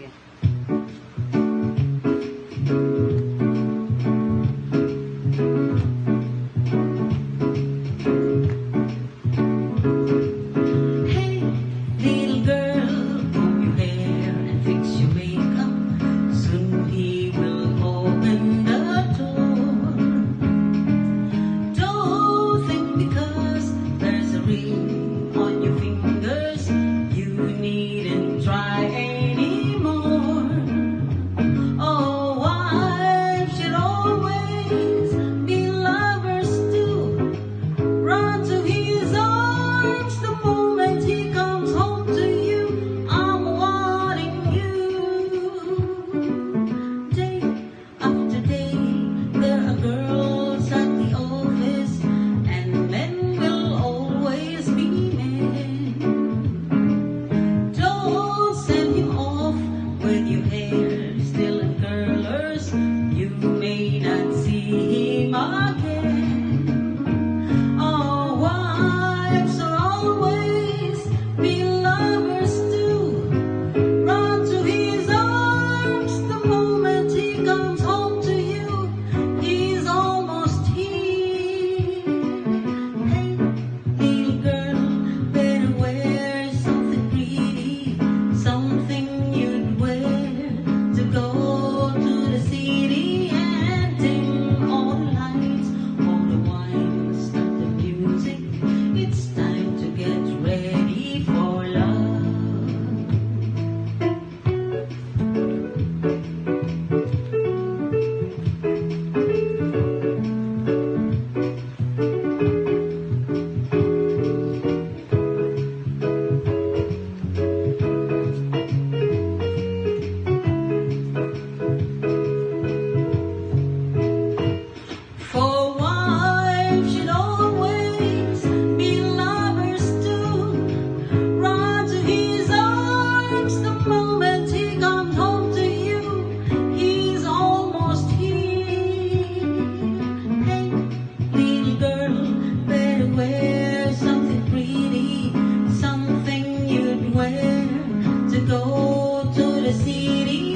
Yeah. Hey, little girl, comb your hair and fix your makeup. Soon he will open the door. Don't think because there's a ring on your fingers, you needn't try anymore. Oh, wives should always be lovers too. Run to his arms the moment he comes home to you. I'm wanting you. Day after day, there are girls at the office, and men will always be men. Don't send him off with your hair still in curlers. You may not see him again. Oh, wives will always be lovers too. Run to his arms the moment he comes home to you. He's almost here. Hey, little girl, better wear something pretty, something you'd wear to go to the city, and dim all the lights, all the wine, start the music. It's time to get ready for love. For wives should always be lovers too. Run to his arms the moment he comes home to you. He's almost here. Hey, little girl, better wear something pretty, something you'd wear to go to the city.